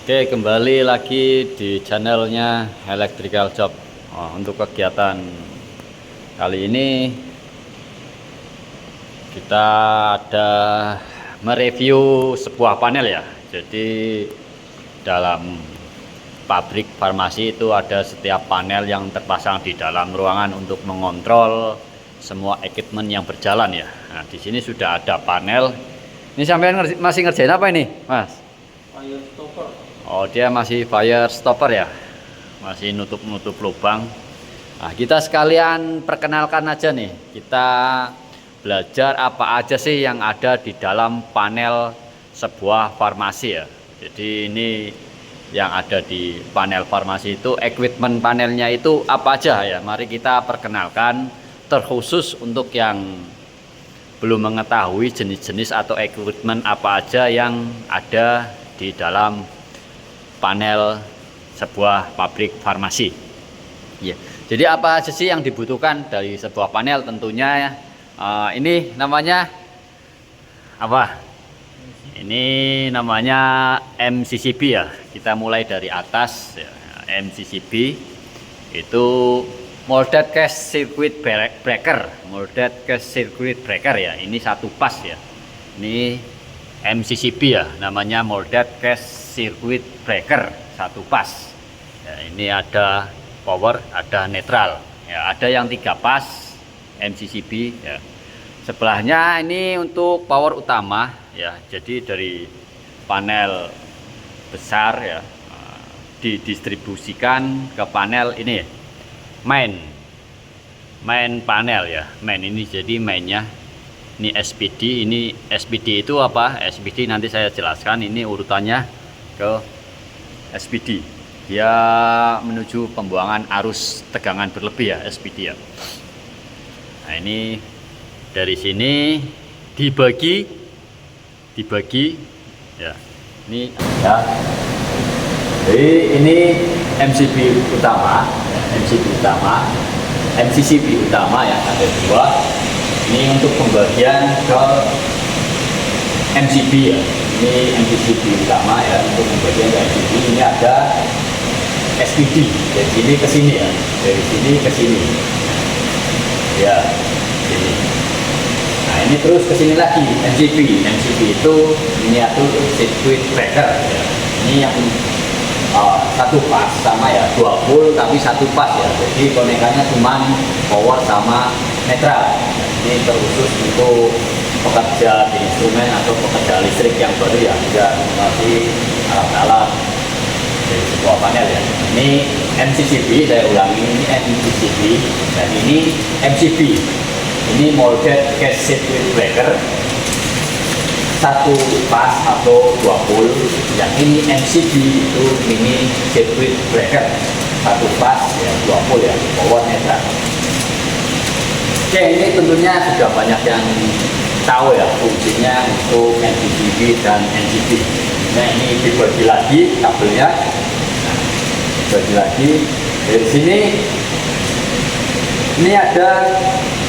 Oke, kembali lagi di channelnya Electrical Job. Untuk kegiatan kali ini kita ada mereview sebuah panel ya. Jadi dalam pabrik farmasi itu ada setiap panel yang terpasang di dalam ruangan untuk mengontrol semua equipment yang berjalan ya. Nah, di sini sudah ada panel. Ini sampean masih ngerjain apa ini, Mas? Fire stopper. Oh, dia masih fire stopper ya, masih nutup lubang. Nah, kita sekalian perkenalkan aja nih, kita belajar apa aja sih yang ada di dalam panel sebuah farmasi ya. Jadi ini yang ada di panel farmasi itu, equipment panelnya itu apa aja ya. Mari kita perkenalkan, terkhusus untuk yang belum mengetahui jenis-jenis atau equipment apa aja yang ada di dalam panel sebuah pabrik farmasi. Ya, jadi apa aja sih yang dibutuhkan dari sebuah panel? Tentunya ini namanya apa? Ini namanya MCCB ya. Kita mulai dari atas ya. MCCB itu molded case circuit breaker, molded case circuit breaker ya. Ini satu pas ya. Ini MCCB ya, namanya molded case circuit breaker satu pas ya. Ini ada power, ada netral ya, ada yang 3 pas MCCB ya. Sebelahnya ini untuk power utama ya, jadi dari panel besar ya didistribusikan ke panel ini main panel ya, main ini. Jadi mainnya ini SPD. Ini SPD itu apa? SPD nanti saya jelaskan. Ini urutannya ke SPD, dia menuju pembuangan arus tegangan berlebih ya, SPD ya. Nah, ini dari sini dibagi ya, ini ya. Jadi ini MCB utama, MCCB utama yang ada 2. Ini untuk pembagian ke MCB ya. Ini MCCB utama ya, untuk pembagian ke MCB. Ini ada SPD dari sini ke sini ya, dari sini ke sini ya, sini. Nah, ini terus ke sini lagi MCB itu miniatur circuit breaker ya. Ini yang satu pas sama ya, 2 volt tapi satu pas ya. Jadi konekannya cuma power sama netral. Ini terkhusus untuk pekerja di instrumen atau pekerja listrik yang baru ya, tidak mengerti alat-alat dari sebuah panel ya. Ini MCCB, saya ulangi, ini MCCB dan ini MCB. Ini molded case circuit breaker satu pas atau 2 volt. Yang ini MCB itu mini circuit breaker satu pas ya, 2 volt ya, power netral. Oke, ini tentunya sudah banyak yang tahu ya fungsinya untuk MCCB dan MCB. Nah, ini dibagi lagi kabelnya, dibagi lagi dari sini. Ini ada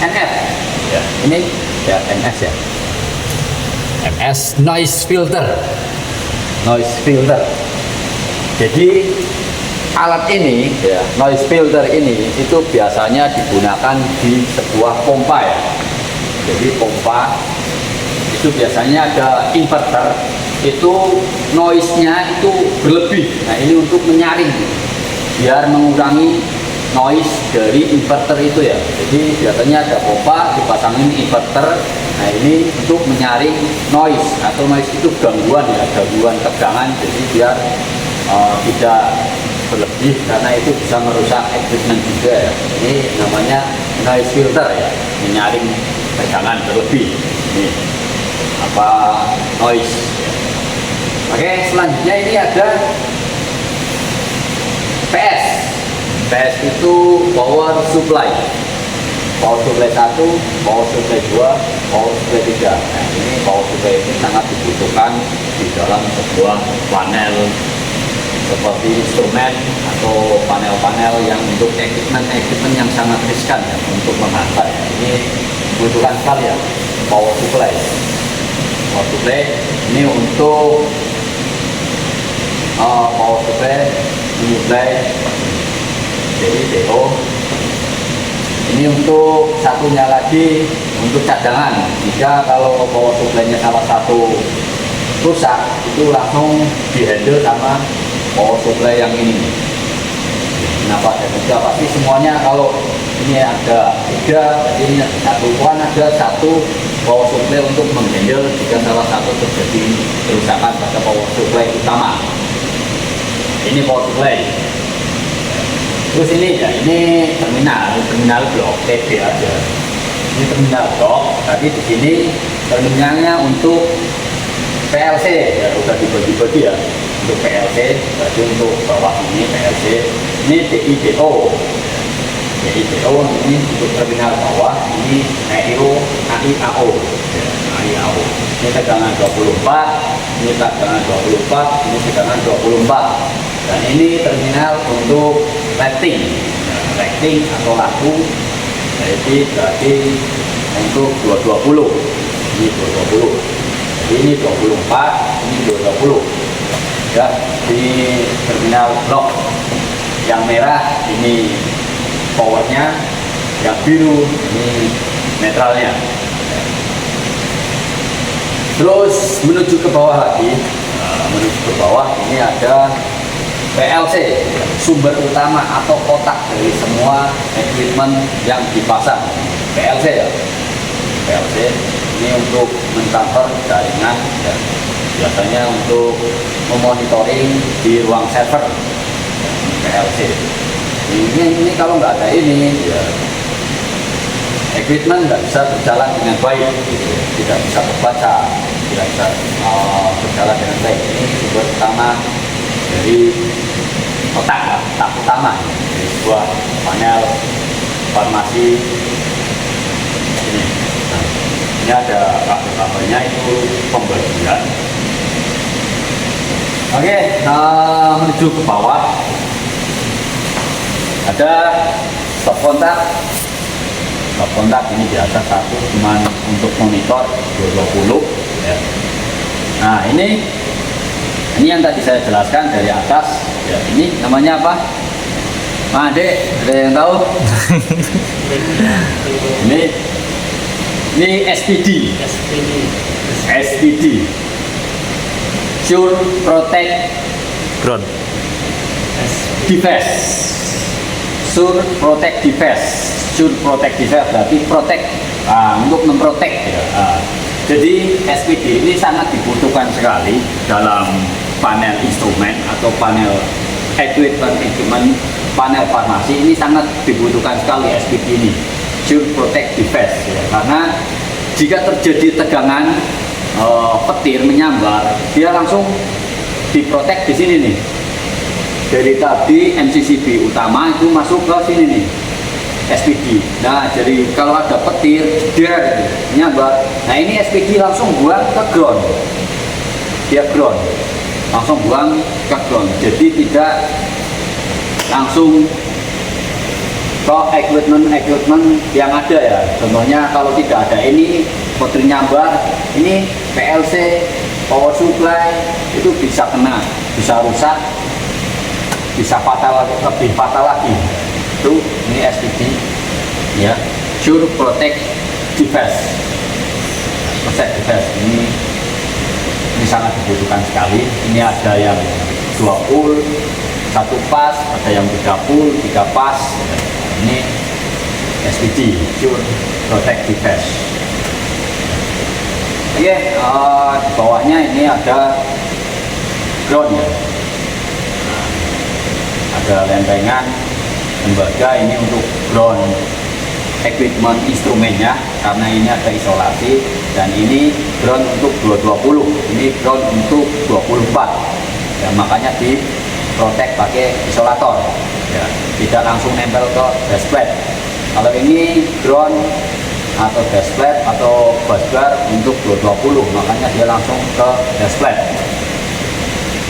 NF ya, ini ya NS ya, MS noise filter. Jadi alat ini ya, noise filter ini itu biasanya digunakan di sebuah pompa ya. Jadi pompa itu biasanya ada inverter, itu noise-nya itu berlebih. Nah, ini untuk menyaring biar mengurangi noise dari inverter itu ya. Jadi biasanya ada pompa dipasangin inverter. Nah, ini untuk menyaring noise, atau noise itu gangguan ya, gangguan tegangan. Jadi biar tidak berlebih, karena itu bisa merusak equipment juga ya. Ini namanya noise filter ya, menyaring tegangan berlebih. Ini apa, noise. Oke, selanjutnya ini ada PS. PS itu power supply. Power supply 1, power supply 2, power supply 3. Nah, ini power supply ini sangat dibutuhkan di dalam sebuah panel seperti instrumen atau panel-panel yang untuk equipment yang sangat riskan ya, untuk menghantar. Ini dibutuhkan sekali ya, power supply. Power supply ini untuk power supply DITO. Ini untuk satunya lagi untuk cadangan. Jika kalau power supply-nya salah satu rusak, itu langsung dihandle sama power supply yang ini. Kenapa ada tiga? Pasti semuanya kalau ini ada tiga, jadi ini satu kan ada satu power supply untuk menghandle jika salah satu terjadi kerusakan pada power supply utama. Ini power supply. Terus ini ya, ini terminal blok TB aja. Ini terminal blok. Tadi di sini terminalnya untuk PLC ya, udah dibagi-bagi ya. Untuk PLC, berarti untuk bawah ini PLC. Ini DITO. DITO ini untuk terminal bawah. Ini AIO. Ini tegangan 24. Ini tegangan 24. Ini tegangan 24. Dan ini terminal untuk lighting atau lampu, jadi berarti untuk 220. Ini 220. Jadi ini 24, ini 220. Ya, di terminal blok yang merah ini powernya, yang biru ini netralnya. Terus menuju ke bawah lagi, ini ada PLC, sumber utama atau otak dari semua equipment yang dipasang. PLC ya, PLC ini untuk mentransfer jaringan ya. Biasanya untuk memonitoring di ruang server. PLC ini kalau nggak ada ini ya, equipment nggak bisa berjalan dengan baik, tidak bisa terbaca, tidak bisa berjalan dengan baik. Ini sumber utama dari otak utama dari sebuah panel farmasi ini. Nah, ini ada kabel-kabelnya, itu pembagian. Oke, menuju ke bawah ada stop kontak. Stop kontak ini biasa satu, cuman untuk monitor 220 ya. Nah ini yang tadi saya jelaskan dari atas ya, ini namanya apa? Pak Adek, ada yang tahu? ini SPD. Sure Protect Ground Device. Sure Protect Device berarti protect, untuk memprotek ya. Jadi SPD ini sangat dibutuhkan sekali dalam panel instrumen atau panel equipment, panel farmasi. Ini sangat dibutuhkan sekali SPD ini, Sure Protect Device ya. Karena jika terjadi tegangan petir menyambar, dia langsung diprotek di sini nih. Dari tadi MCCB utama itu masuk ke sini nih, SPD. Nah, jadi kalau ada petir jeder nyambar, nah ini SPD langsung buang ke ground. Dia ground, langsung buang ke ground. Jadi tidak langsung ke equipment yang ada ya. Contohnya kalau tidak ada ini petir nyambar, ini PLC, power supply itu bisa kena, bisa rusak, bisa fatal, lebih fatal lagi. Itu ini SPD ya, Sure Protect Device. Ini sangat dibutuhkan sekali. Ini ada yang 2 pul 1 pas, ada yang 3 pul 3 pas. Ini SPD, Sure Protect Device. Oke, di bawahnya ini ada ground ya, ada lempengan tembaga. Ini untuk ground equipment instrumennya, karena ini ada isolasi. Dan ini ground untuk 220, ini ground untuk 24 ya, makanya di protect pakai isolator ya, tidak langsung nempel ke dashplate. Kalau ini ground atau dashplate atau busbar untuk 220, makanya dia langsung ke dashplate.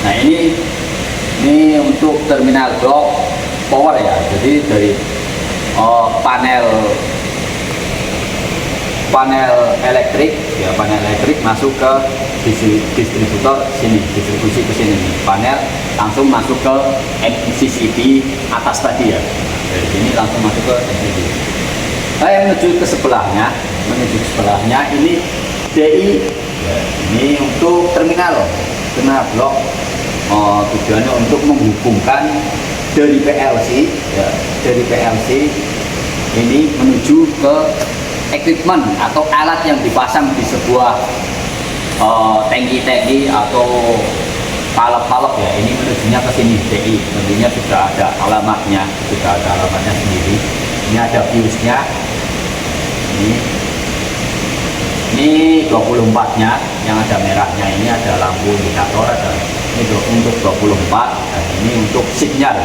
Nah ini untuk terminal blok power ya, jadi dari panel elektrik ya, panel elektrik masuk ke distributor sini, distribusi ke sini nih. Panel langsung masuk ke MCCP atas tadi ya. Dari sini langsung masuk ke MCCP. Saya menuju ke sebelahnya, ini DI. Ya, ini untuk terminal blok. Tujuannya untuk menghubungkan dari PLC, ya, dari PLC ini menuju ke equipment atau alat yang dipasang di sebuah tangki-tangki atau palep-palep ya. Ini menujunya ke sini DI. Tentunya sudah ada alamatnya, sendiri. Ini ada fuse-nya. Ini 24-nya yang ada merahnya, ini ada lampu indikator, ada ini untuk 24, dan ini untuk sinyal.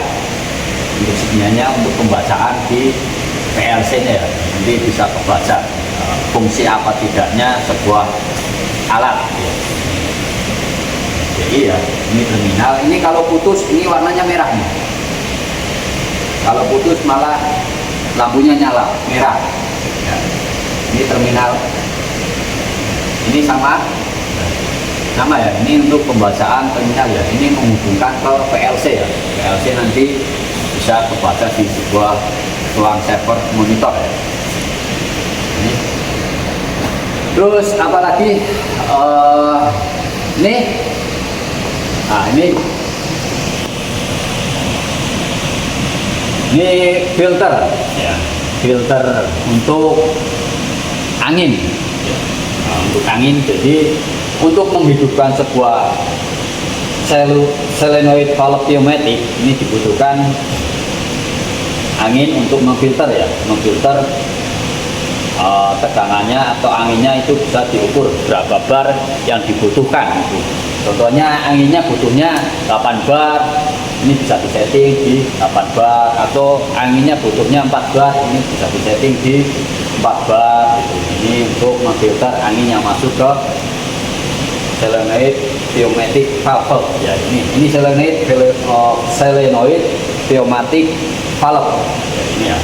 Untuk sinyalnya untuk pembacaan di PLC-nya ya. Nanti bisa kebaca fungsi apa tidaknya sebuah alat ya. Jadi ya, ini terminal. Ini kalau putus ini warnanya merah nih. Kalau putus malah lampunya nyala merah. Ya. Ini terminal. Ini sama ya. Ini untuk pembacaan terminal ya. Ini menghubungkan ke PLC ya. PLC nanti bisa kebaca di sebuah ruang server monitor ya. Ini. Terus apalagi ini. Nah ini filter ya. Filter untuk angin. Untuk angin, jadi untuk menghidupkan sebuah solenoid valve pneumatic ini dibutuhkan angin untuk memfilter ya, memfilter tegangannya atau anginnya itu bisa diukur berapa bar yang dibutuhkan. Contohnya anginnya butuhnya 8 bar, ini bisa disetting di 8 bar, atau anginnya butuhnya 4 bar, ini bisa disetting di 4 bar gitu. Ini untuk memfilter angin yang masuk ke solenoid pneumatic valve ya. Ini solenoid pneumatic valve ya,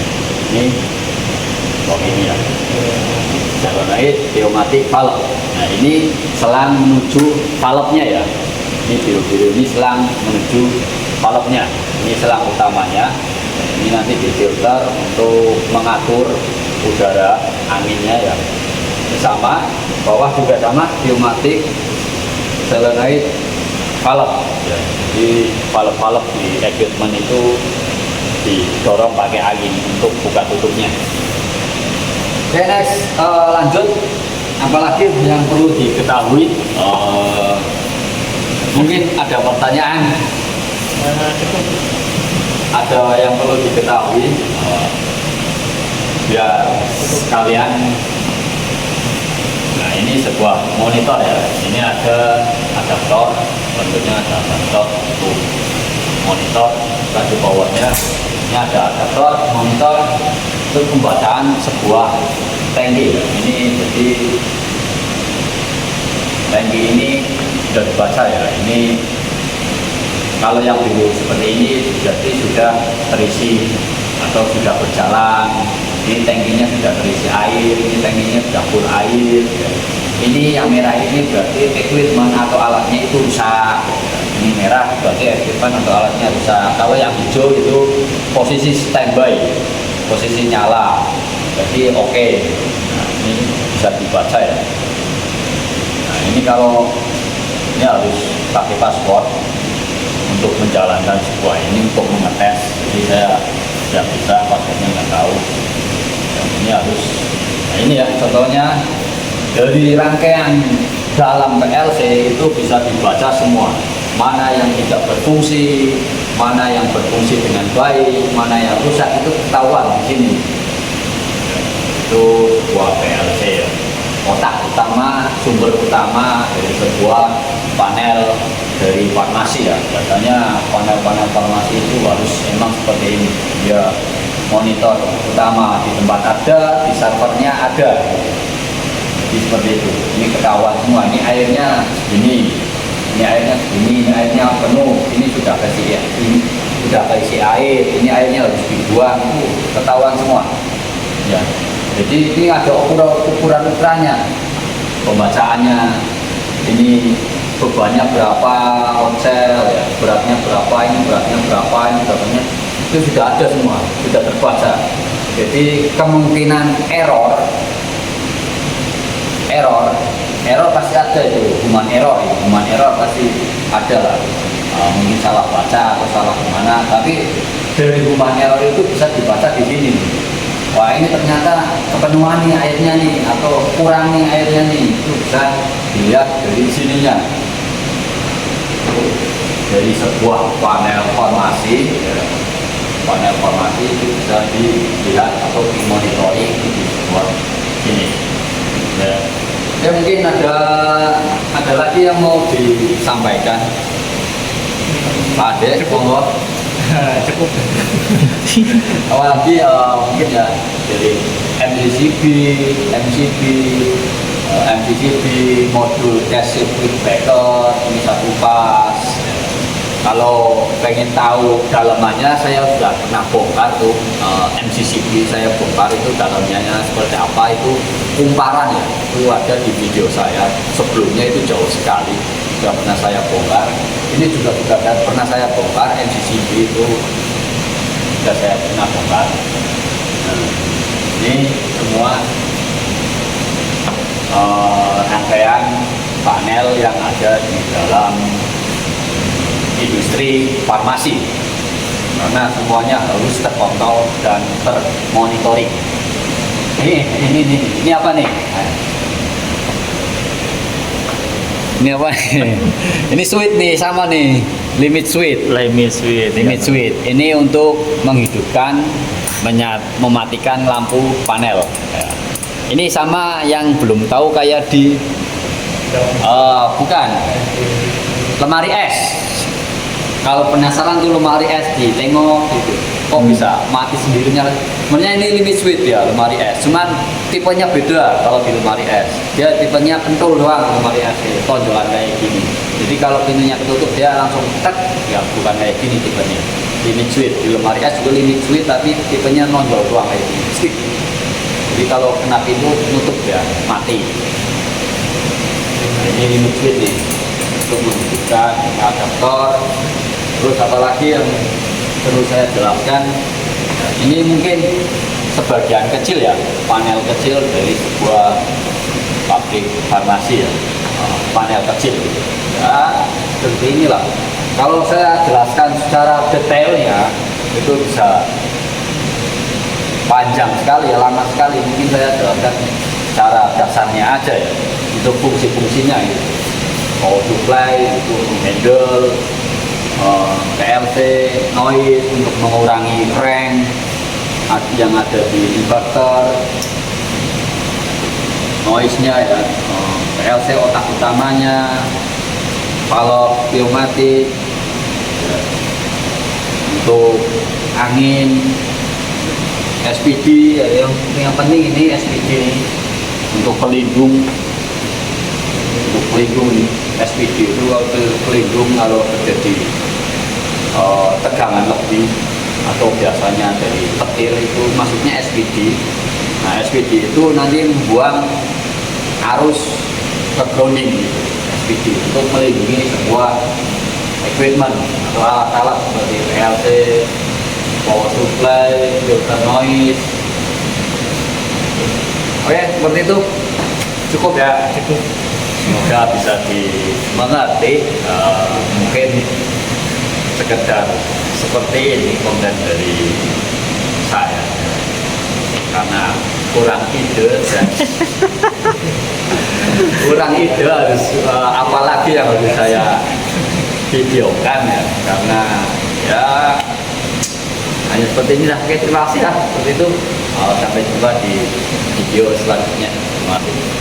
ini ya. Ini ya, solenoid pneumatic valve. Nah ini selang menuju valve-nya ya. Ini biru-biru ini selang menuju valve-nya. Ini selang utamanya. Ini nanti difilter untuk mengatur udara anginnya ya. Ini sama, bawah juga sama, pneumatic solenoid valve ya. Jadi valve-valve di equipment itu didorong pakai angin untuk buka tutupnya. Oke, next lanjut. Apalagi yang perlu diketahui? Mungkin ada pertanyaan. Ada yang perlu diketahui biar sekalian. Nah ini sebuah monitor ya. Ini ada adaptor, bentuknya ada adaptor untuk monitor laju powernya. Ini ada adaptor monitor untuk pembacaan sebuah tangki. Ini jadi tangki ini sudah dibaca ya. Ini kalau yang biru seperti ini berarti sudah terisi atau sudah berjalan. Ini tangkinya sudah terisi air, ini tangkinya sudah full air ya. Ini yang merah ini berarti equipment atau alatnya itu rusak. Ini merah berarti equipment atau alatnya rusak. Kalau yang hijau itu posisi standby, posisi nyala, jadi oke. Nah, ini bisa dibaca ya. Nah ini kalau ini harus pakai password untuk menjalankan sebuah ini, untuk mengetes. Jadi saya tidak bisa, passwordnya nggak tahu. Dan ini harus, nah ini ya contohnya dari rangkaian dalam PLC itu bisa dibaca semua, mana yang tidak berfungsi, mana yang berfungsi dengan baik, mana yang rusak, itu ketahuan di sini. Itu sebuah PLC ya. Otak utama, sumber utama dari sebuah panel dari farmasi ya. Biasanya panel-panel farmasi itu harus memang seperti ini. Dia monitor utama di tempat ada, di servernya ada. Jadi seperti itu. Ini ketahuan semua. Ini airnya segini, ini airnya segini, ini airnya penuh, ini sudah kasih ya, ini sudah kasih air, ini airnya harus dibuang, itu ketahuan semua. Ya. Jadi ini ada ukuran-ukurannya, pembacaannya. ini bebannya berapa onsel ya, beratnya berapa, ini beratnya berapa, ini beratnya, itu sudah ada semua, sudah terbaca. Jadi kemungkinan error pasti ada, itu human error pasti ada lah. Mungkin salah baca atau salah gimana, tapi dari human error itu bisa dibaca di sini. Wah, ini ternyata kepenuhan nih airnya nih, atau kurang nih airnya nih, itu bisa dilihat dari sininya. Dari sebuah panel formasi ya. Panel formasi itu bisa dilihat atau dimonitoring di sebuah sini ya. Ya, mungkin ada lagi yang mau disampaikan Pak Ade, monggo. Cukup. Apalagi mungkin ya dari MCCB, modul test circuit breaker ini satu pas. Kalau pengen tahu dalamannya, saya sudah pernah bongkar tuh MCCB, saya bongkar itu dalamnya seperti apa, itu kumparan ya, itu ada di video saya sebelumnya, itu jauh sekali sudah pernah saya bongkar. Ini juga sudah pernah saya bongkar, MCCB itu sudah saya pernah bongkar. Nah, ini semua rangkaian panel yang ada di dalam industri farmasi, karena semuanya harus terkontrol dan termonitoring. Ini apa nih? Ini apa nih? Ini switch nih, sama nih, limit switch. Ini untuk menghidupkan, mematikan lampu panel. Ini sama yang belum tahu kayak di bukan lemari es. Kalau penasaran tuh lemari es, tengok gitu, kok bisa mati sendirinya. Sebenarnya ini limit switch ya, lemari es, cuman tipenya beda. Kalau di lemari es, dia tipenya pentul doang, lemari es tonjolan kayak gini. Jadi kalau pintunya ketutup, dia langsung tek, ya bukan kayak gini tipenya. Limit switch di lemari es juga limit switch, tapi tipenya nonjol doang kayak gini. Stick. Jadi kalau kena pintu nutup ya mati. Nah, ini limit switch nih, untuk menghidupkan adaptor. Terus apa lagi yang perlu saya jelaskan? Nah, ini mungkin sebagian kecil ya, panel kecil dari sebuah pabrik farmasi ya, panel kecil ya, seperti inilah. Kalau saya jelaskan secara detailnya itu bisa panjang sekali ya, lama sekali. Mungkin saya jelaskan cara dasarnya aja ya, itu fungsi-fungsinya gitu. Power supply itu handle, PLC, noise untuk mengurangi crank yang ada di inverter, noise-nya ya, PLC otak utamanya, valve pneumatik ya, untuk angin, SPD ya, yang penting ini SPD ini untuk pelindung nih. SPD itu pelindung kalau terjadi tegangan lebih atau biasanya dari petir, itu maksudnya SPD. Nah, SPD itu nanti membuang arus ke grounding gitu. SPD untuk melindungi sebuah equipment atau alat-alat seperti PLC, power supply, filter noise. Oke, seperti itu. Cukup ya? Cukup. Semoga bisa dimengerti. Mungkin sekedar seperti ini konten dari saya, karena kurang ide dan harus apalagi yang harus saya videokan ya, karena ya hanya seperti ini lah. Oke, terima kasih lah, seperti itu. Sampai jumpa di video selanjutnya. Terima kasih.